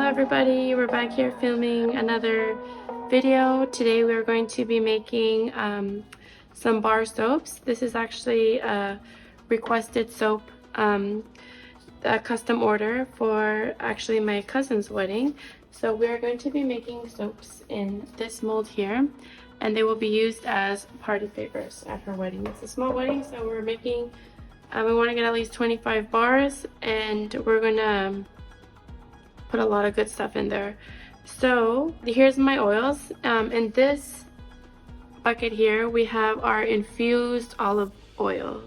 everybody, we're back here filming another video. Today we're going to be making some bar soaps. This is actually a requested soap, a custom order for actually my cousin's wedding. So we're going to be making soaps in this mold here, and they will be used as party favors at her wedding. It's a small wedding, so we're making, we want to get at least 25 bars, and we're gonna put a lot of good stuff in there. So here's my oils. In this bucket here we have our infused olive oil.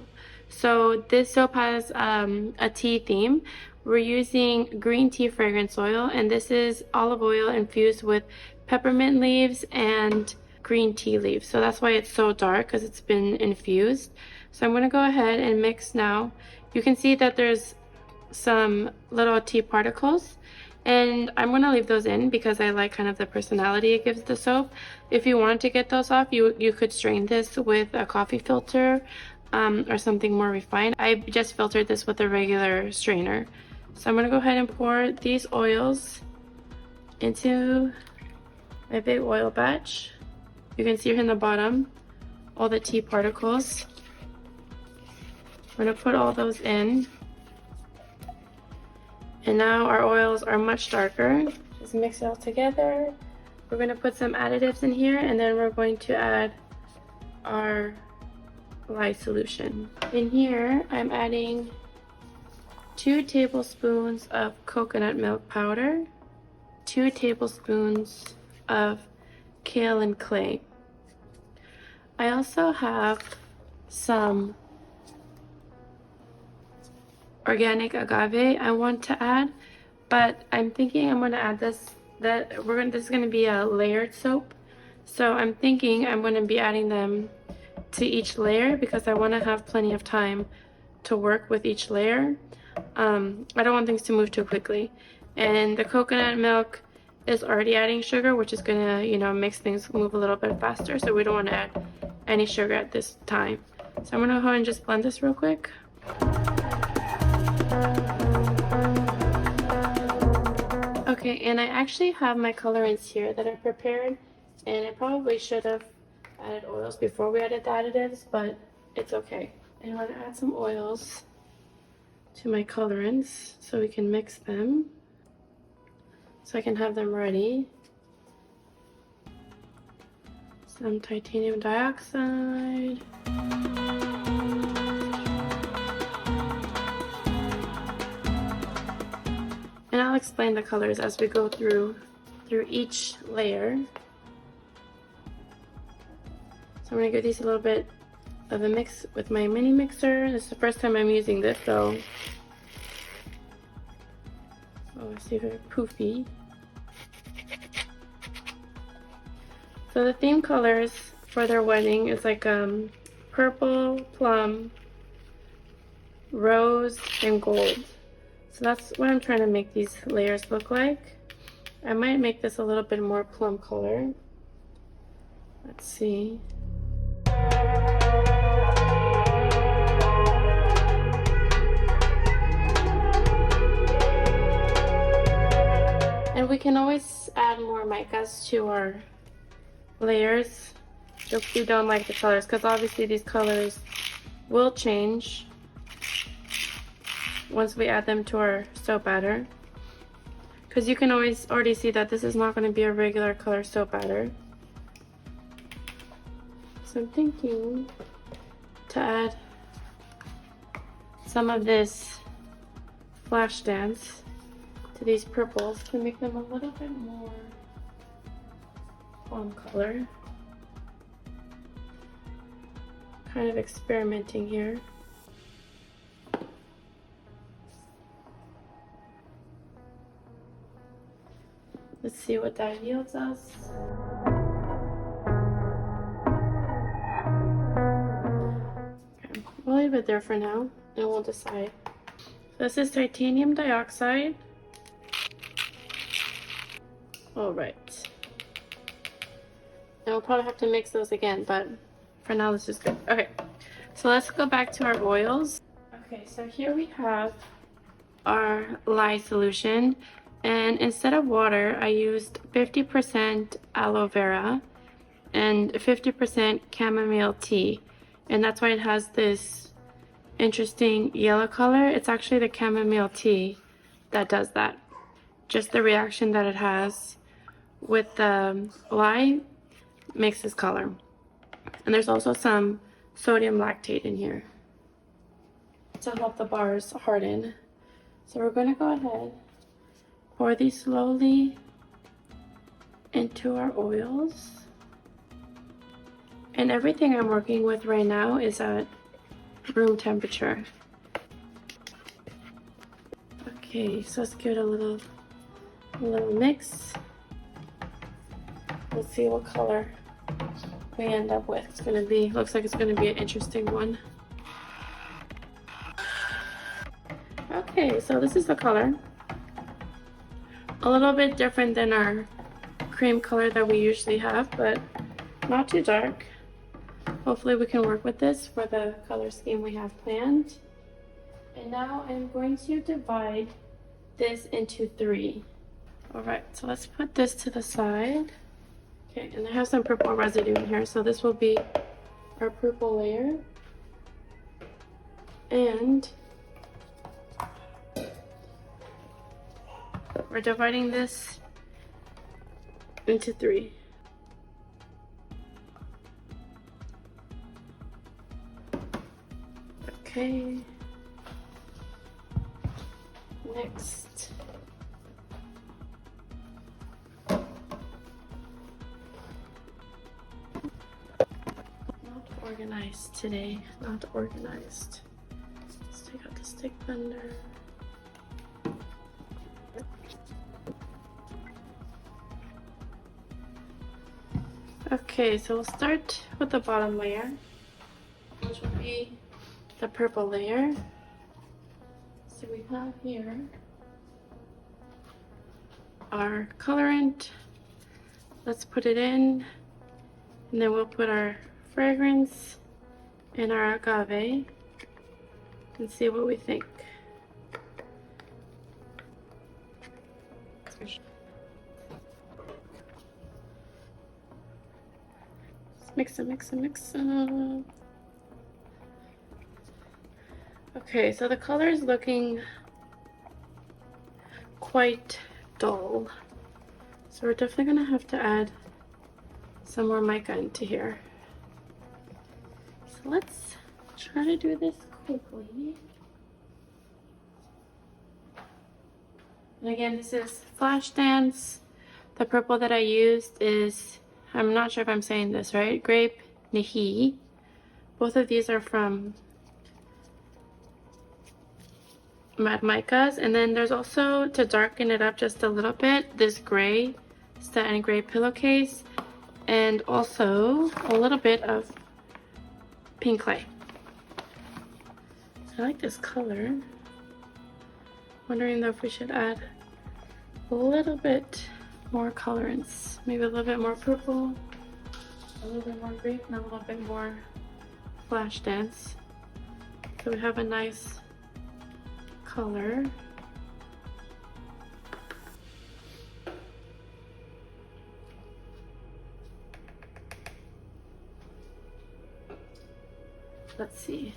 So this soap has a tea theme. We're using green tea fragrance oil, and this is olive oil infused with peppermint leaves and green tea leaves. So that's why it's so dark, because it's been infused. So I'm going to go ahead and mix now. You can see that there's some little tea particles, and I'm going to leave those in because I like kind of the personality it gives the soap. If you wanted to get those off, you could strain this with a coffee filter or something more refined. I just filtered this with a regular strainer. So I'm going to go ahead and pour these oils into my big oil batch. You can see here in the bottom all the tea particles. I'm going to put all those in. And now our oils are much darker. Just mix it all together. We're going to put some additives in here, and then we're going to add our lye solution. In here, I'm adding 2 tablespoons of coconut milk powder, 2 tablespoons of kaolin clay. I also have some organic agave I want to add, but I'm thinking I'm going to add this, this is going to be a layered soap. So I'm thinking I'm going to be adding them to each layer because I want to have plenty of time to work with each layer. I don't want things to move too quickly. And the coconut milk is already adding sugar, which is going to, you know, makes things move a little bit faster. So we don't want to add any sugar at this time. So I'm going to go ahead and just blend this real quick. Okay, and I actually have my colorants here that are prepared, and I probably should have added oils before we added the additives, but it's okay. And I'm going to add some oils to my colorants so we can mix them, so I can have them ready. Some titanium dioxide. And I'll explain the colors as we go through each layer. So I'm going to give these a little bit of a mix with my mini mixer. This is the first time I'm using this, so let's see if they're poofy. So the theme colors for their wedding is like purple, plum, rose, and gold. So that's what I'm trying to make these layers look like. I might make this a little bit more plum color. Let's see. And we can always add more micas to our layers if we don't like the colors, because obviously these colors will change once we add them to our soap batter, because you can always already see that this is not going to be a regular color soap batter. So I'm thinking to add some of this flash dance to these purples to make them a little bit more plum color. Kind of experimenting here. Let's see what that yields us. Okay, we'll leave it there for now, and we'll decide. So this is titanium dioxide. All right. And we'll probably have to mix those again, but for now this is good. Okay, so let's go back to our oils. Okay, so here we have our lye solution. And instead of water, I used 50% aloe vera and 50% chamomile tea. And that's why it has this interesting yellow color. It's actually the chamomile tea that does that. Just the reaction that it has with the lye makes this color. And there's also some sodium lactate in here to help the bars harden. So we're going to go ahead, pour these slowly into our oils. And everything I'm working with right now is at room temperature. Okay, so let's give it a little mix. Let's see what color we end up with. It's gonna be, looks like it's gonna be an interesting one. Okay, so this is the color. A little bit different than our cream color that we usually have, but not too dark. Hopefully we can work with this for the color scheme we have planned. And now I'm going to divide this into 3. All right, so let's put this to the side. Okay, and I have some purple residue in here, so this will be our purple layer. And we're dividing this into 3. Okay. Next. Not organized today. Not organized. Let's take out the stick blender. Okay, so we'll start with the bottom layer, which will be the purple layer. So we have here our colorant. Let's put it in, and then we'll put our fragrance and our agave and see what we think. Mix it. Okay, so the color is looking quite dull. So we're definitely gonna have to add some more mica into here. So let's try to do this quickly. And again, this is Flash Dance. The purple that I used is, I'm not sure if I'm saying this right, Grape Nahi. Both of these are from Mad Micas. And then there's also, to darken it up just a little bit, this gray, satin gray pillowcase, and also a little bit of pink clay. I like this color. Wondering though if we should add a little bit more colorants, maybe a little bit more purple, a little bit more grape, and a little bit more Flash Dance. So we have a nice color. Let's see.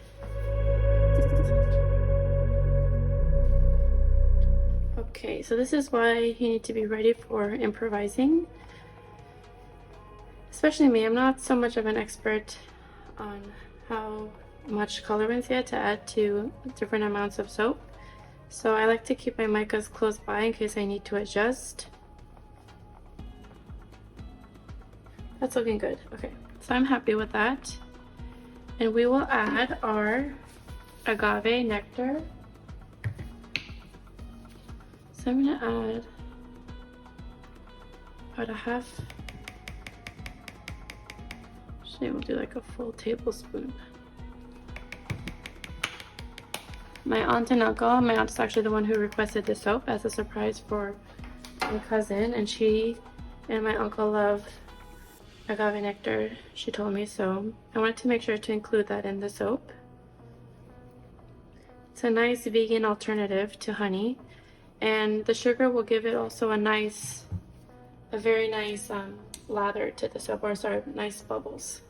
Okay, so this is why you need to be ready for improvising. Especially me, I'm not so much of an expert on how much colorants yet to add to different amounts of soap. So I like to keep my micas close by in case I need to adjust. That's looking good. Okay, so I'm happy with that. And we will add our agave nectar. So I'm gonna add about a half, actually we'll do like a full tablespoon. My aunt and uncle, my aunt is actually the one who requested the soap as a surprise for my cousin, and she and my uncle love agave nectar, she told me, so I wanted to make sure to include that in the soap. It's a nice vegan alternative to honey, and the sugar will give it also a very nice lather to the soap, or sorry, nice bubbles.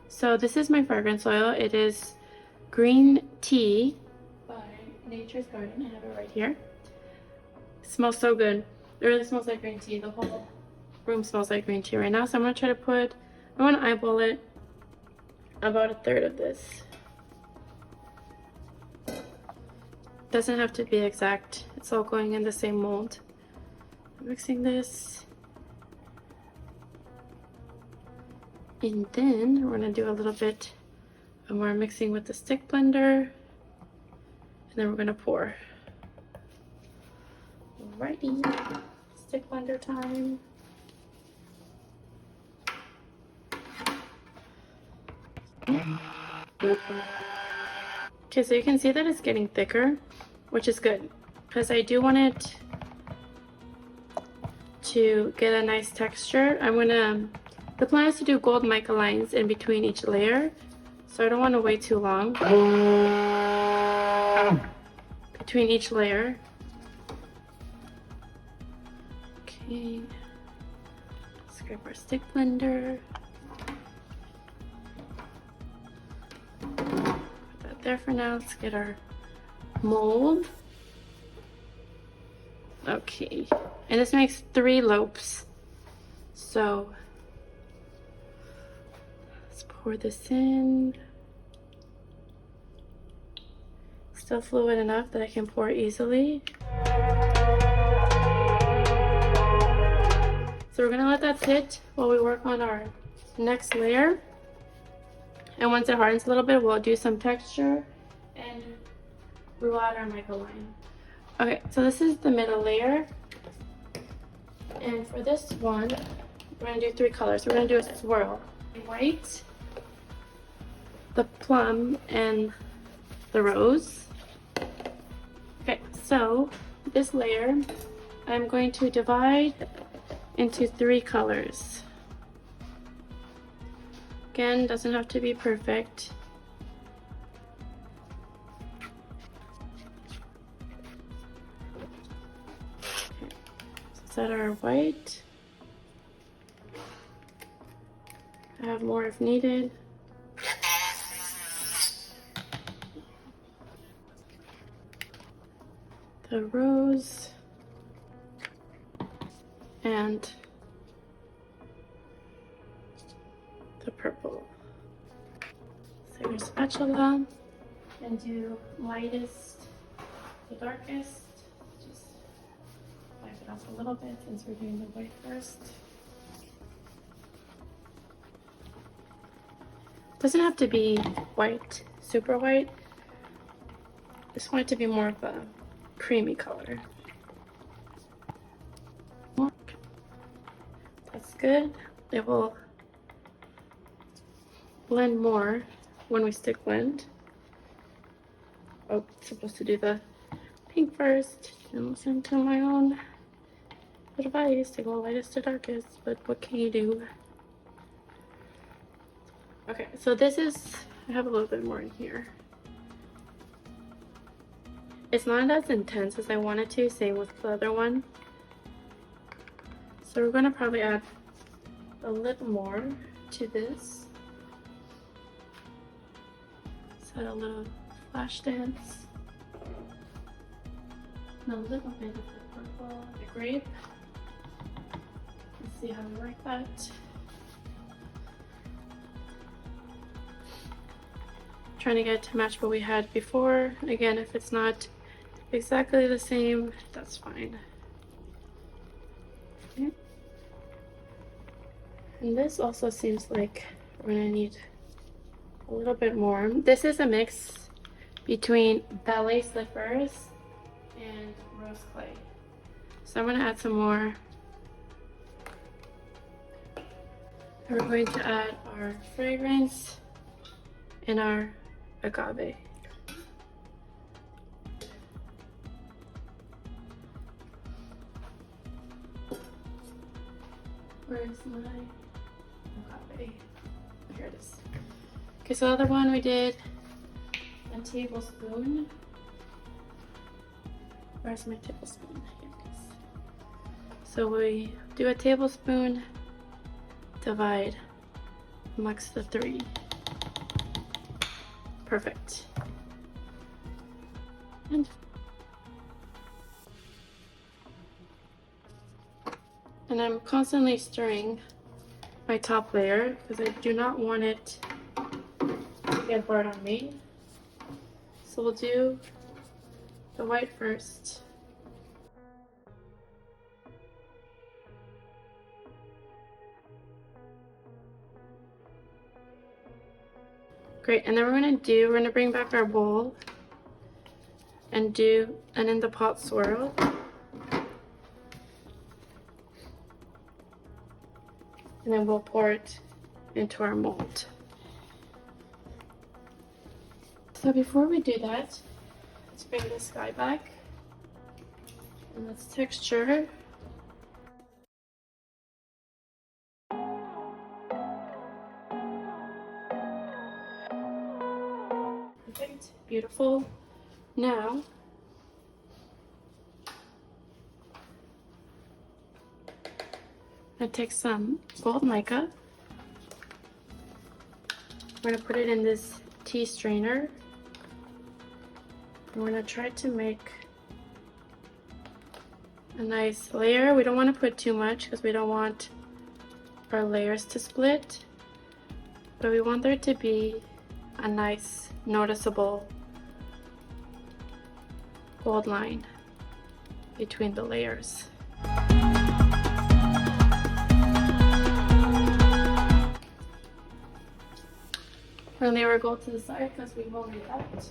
So this is my fragrance oil. It is green tea by Nature's Garden. I have it right here. It smells so good. It really smells like green tea. The whole room smells like green tea right now. So I'm gonna try to put, I want to eyeball it, about a third of this. Doesn't have to be exact. It's all going in the same mold. I'm mixing this. And then we're gonna do a little bit more mixing with the stick blender. And then we're gonna pour. Alrighty, stick blender time. Okay, so you can see that it's getting thicker, which is good, because I do want it to get a nice texture. The plan is to do gold mica lines in between each layer, so I don't want to wait too long between each layer. Okay, let's grab our stick blender. Put that there for now. Let's get our mold. Okay, and this makes 3 lopes. So let's pour this in. Still fluid enough that I can pour easily. So we're gonna let that sit while we work on our next layer. And once it hardens a little bit, we'll do some texture and we will add our mica line. Okay, so this is the middle layer. And for this one, we're gonna do 3 colors. We're gonna do a swirl. White, the plum, and the rose. Okay, so this layer, I'm going to divide into 3 colors. Again, doesn't have to be perfect. Okay, so set our white. I have more if needed. The rose and the purple. So your spatula and do lightest to darkest. Just wipe it off a little bit since we're doing the white first. Doesn't have to be white, super white. Just want it to be more of a creamy color. That's good. It will blend more when we stick blend. Oh, supposed to do the pink first. And listen to my own advice to go lightest to darkest, but what can you do? Okay, so this is, I have a little bit more in here. It's not as intense as I wanted to, same with the other one. So we're gonna probably add a little more to this. Set a little flash dance. And a little bit of the purple, the grape. Let's see how we like that. Trying to get it to match what we had before. Again, if it's not exactly the same, that's fine. Okay. And this also seems like we're gonna need a little bit more. This is a mix between ballet slippers and rose clay. So I'm gonna add some more. And we're going to add our fragrance and our agave. Where is my agave? Here it is. Okay, so the other one we did a tablespoon. Where's my tablespoon? Here it is. So we do a tablespoon, divide amongst the 3. Perfect. And I'm constantly stirring my top layer because I do not want it to get hard on me. So we'll do the white first. Great, and then we're gonna bring back our bowl and do an in the pot swirl. And then we'll pour it into our mold. So before we do that, let's bring this guy back and let's texture. Perfect, beautiful. Now, I'm gonna take some gold mica. We're gonna put it in this tea strainer. We're gonna try to make a nice layer. We don't want to put too much because we don't want our layers to split, but we want there to be a nice noticeable gold line between the layers. We're gonna lay our gold to the side because we will need that.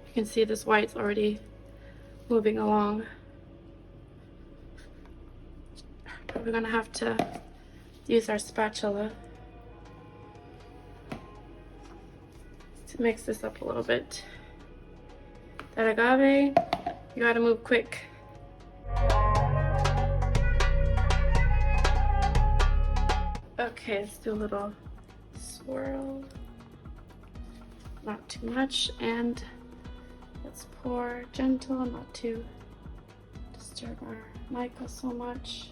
You can see this white's already moving along. We're gonna have to use our spatula to mix this up a little bit. That agave, you gotta move quick. Okay, let's do a little swirl. Not too much, and let's pour gentle, not to disturb our mica so much.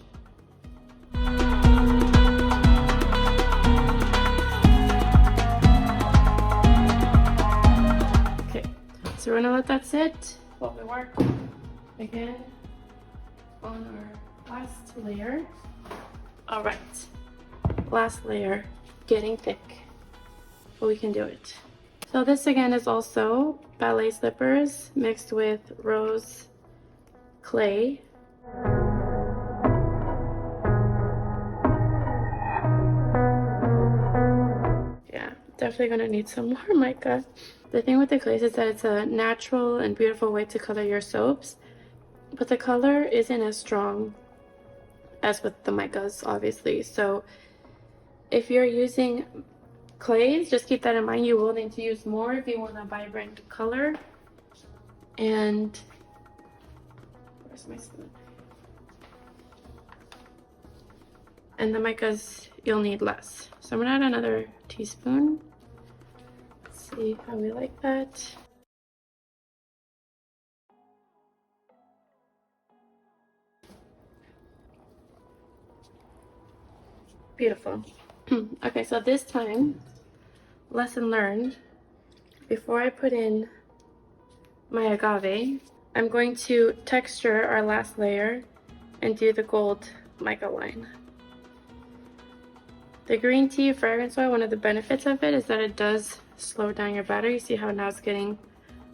Okay, so we're gonna let that sit while we work again on our last layer. All right, last layer, getting thick, but we can do it. So this again is also ballet slippers mixed with rose clay. Yeah, definitely gonna need some more mica. The thing with the clays is that it's a natural and beautiful way to color your soaps, but the color isn't as strong as with the micas, obviously. So if you're using clays, just keep that in mind. You will need to use more if you want a vibrant color. And where's my spoon? And the micas, you'll need less. So I'm gonna add another teaspoon. Let's see how we like that. Beautiful. Okay, so this time, lesson learned, before I put in my agave, I'm going to texture our last layer and do the gold mica line. The green tea fragrance oil, one of the benefits of it is that it does slow down your batter. You see how now it's getting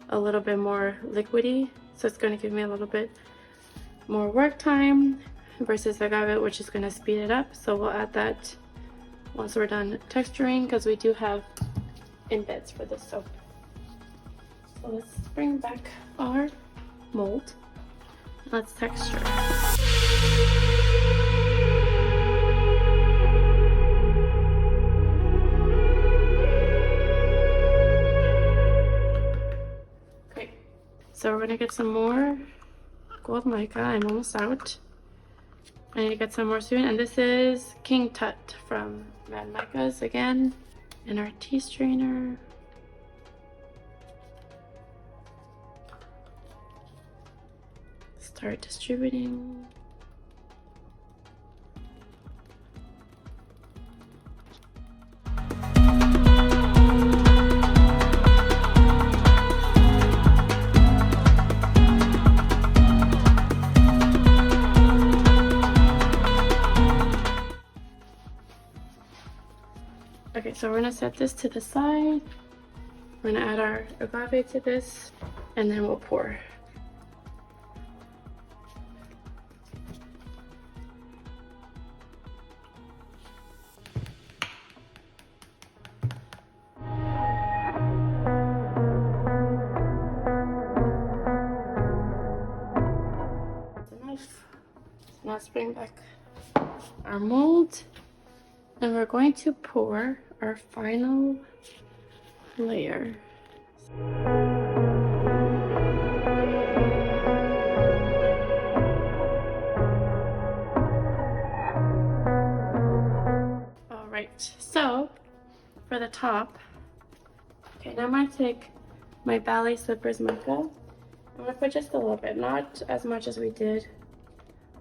a little bit more liquidy, so it's going to give me a little bit more work time versus agave, which is going to speed it up. So we'll add that once we're done texturing, because we do have embeds for this soap. So let's bring back our mold. Let's texture. Okay, so we're gonna get some more gold mica. I'm almost out. I need to get some more soon. And this is King Tut from Mad Micas again in our tea strainer. start distributing. Okay, so we're gonna set this to the side. We're gonna add our agave to this, and then we'll pour. Enough. Now let's bring back our mold, and we're going to pour our final layer. All right, so for the top, okay, now I'm gonna take my ballet slippers mica. I'm gonna put just a little bit, not as much as we did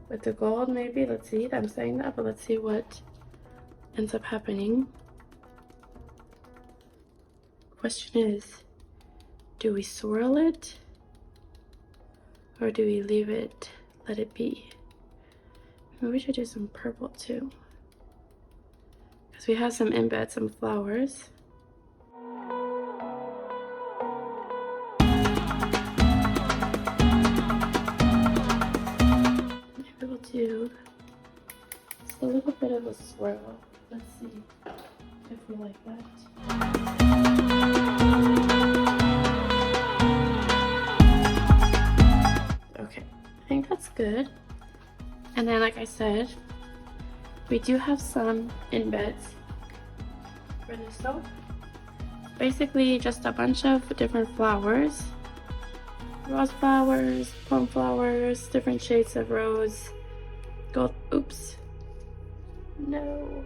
with the gold, maybe. Let's see, I'm saying that, but let's see what ends up happening. Question is, do we swirl it or do we leave it, let it be? Maybe we should do some purple too, because we have some embeds, some flowers. Maybe we'll do just a little bit of a swirl. Let's see if we like that. Okay, I think that's good. And then, like I said, we do have some embeds for the soap. Basically just a bunch of different flowers. Rose flowers, plum flowers, different shades of rose, gold, oops. No.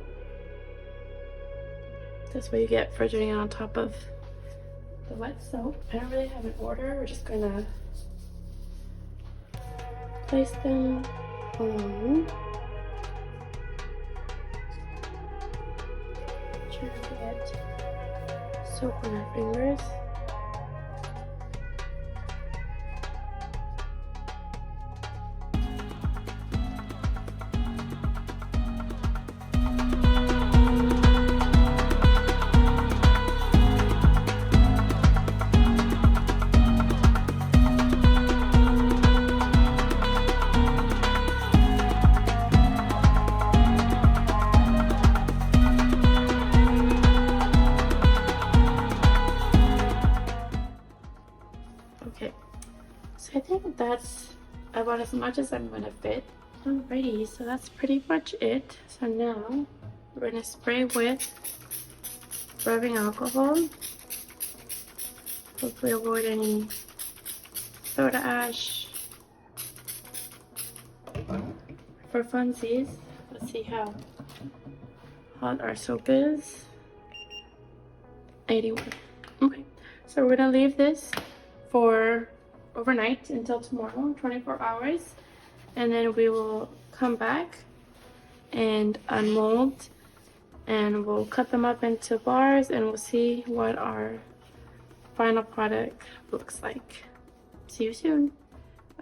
That's what you get for doing it on top of the wet soap. I don't really have an order. We're just gonna place them on. Try to get soap on our fingers. Okay, so I think that's about as much as I'm gonna fit. Alrighty, so that's pretty much it. So now we're gonna spray with rubbing alcohol. Hopefully avoid any soda ash. For funsies, let's see how hot our soap is. 81. Okay, so we're gonna leave this for overnight until tomorrow, 24 hours, and then we will come back and unmold, and we'll cut them up into bars, and we'll see what our final product looks like. See you soon.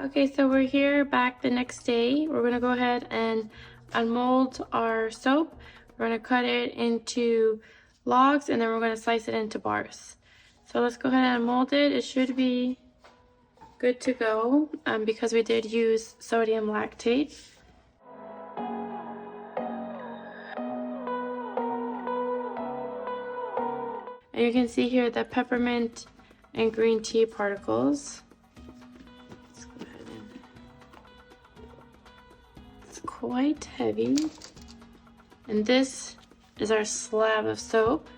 Okay, so we're here back the next day. We're gonna go ahead and unmold our soap. We're gonna cut it into logs, and then we're gonna slice it into bars. So let's go ahead and mold it. It should be good to go because we did use sodium lactate. And you can see here the peppermint and green tea particles. Let's go ahead and... It's quite heavy. And this is our slab of soap.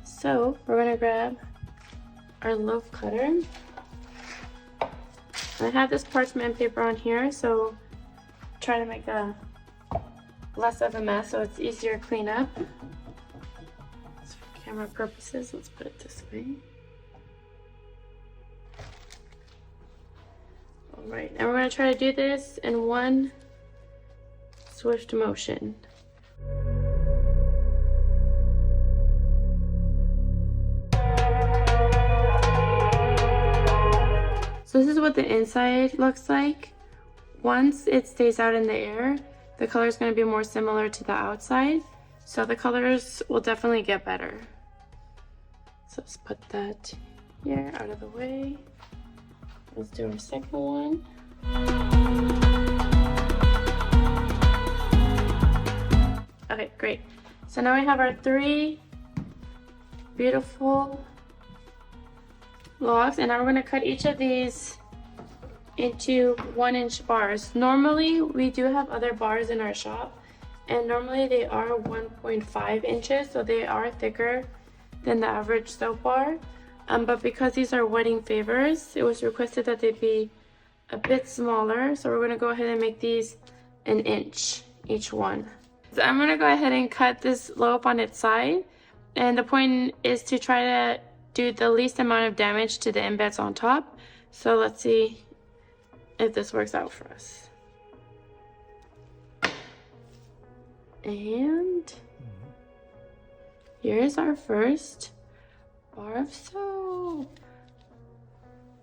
So we're gonna grab our loaf cutter. I have this parchment paper on here, so try to make a less of a mess so it's easier to clean up. So for camera purposes, let's put it this way. Alright, and we're going to try to do this in one swift motion. So this is what the inside looks like. Once it stays out in the air, the color is going to be more similar to the outside. So the colors will definitely get better. So let's put that here out of the way. Let's do our second one. Okay, great. So now we have our 3 beautiful logs, and now we're going to cut each of these into 1-inch bars. Normally we do have other bars in our shop, and normally they are 1.5 inches, so they are thicker than the average soap bar. But because these are wedding favors, it was requested that they be a bit smaller, so we're going to go ahead and make these 1 inch each one. So I'm going to go ahead and cut this lobe on its side, and the point is to try to do the least amount of damage to the embeds on top. So let's see if this works out for us. And here's our first bar of soap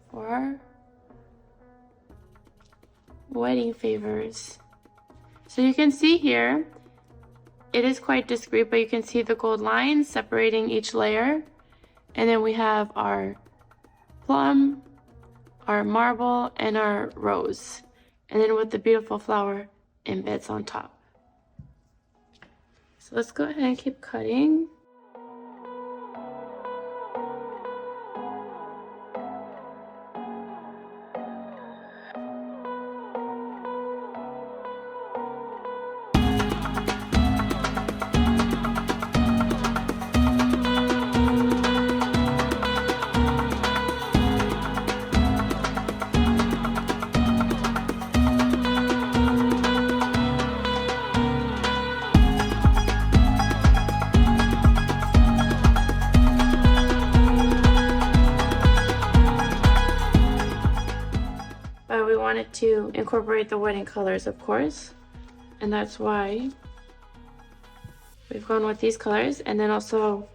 for our wedding favors. So you can see here, it is quite discreet, but you can see the gold lines separating each layer. And then we have our plum, our marble, and our rose. And then with the beautiful flower embeds on top. So let's go ahead and keep cutting. We wanted to incorporate the wedding colors, of course, and that's why we've gone with these colors. And then also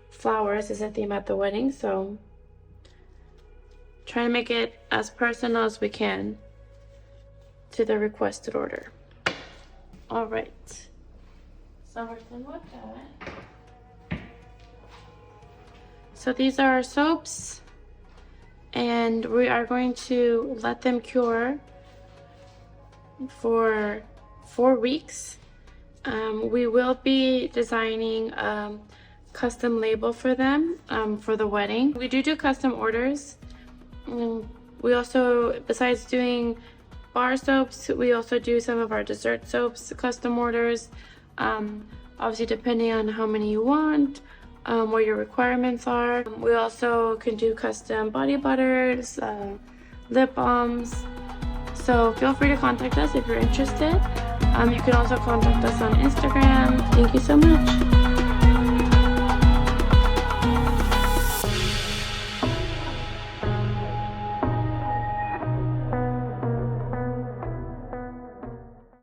flowers is a theme at the wedding, so trying to make it as personal as we can to the requested order. All right, so we're done with that. So these are our soaps, and we are going to let them cure for 4 weeks. We will be designing a custom label for them for the wedding. We do custom orders. We also, besides doing bar soaps, we also do some of our dessert soaps custom orders. Obviously depending on how many you want, what your requirements are. We also can do custom body butters, lip balms. So feel free to contact us if you're interested. You can also contact us on Instagram. Thank you so much.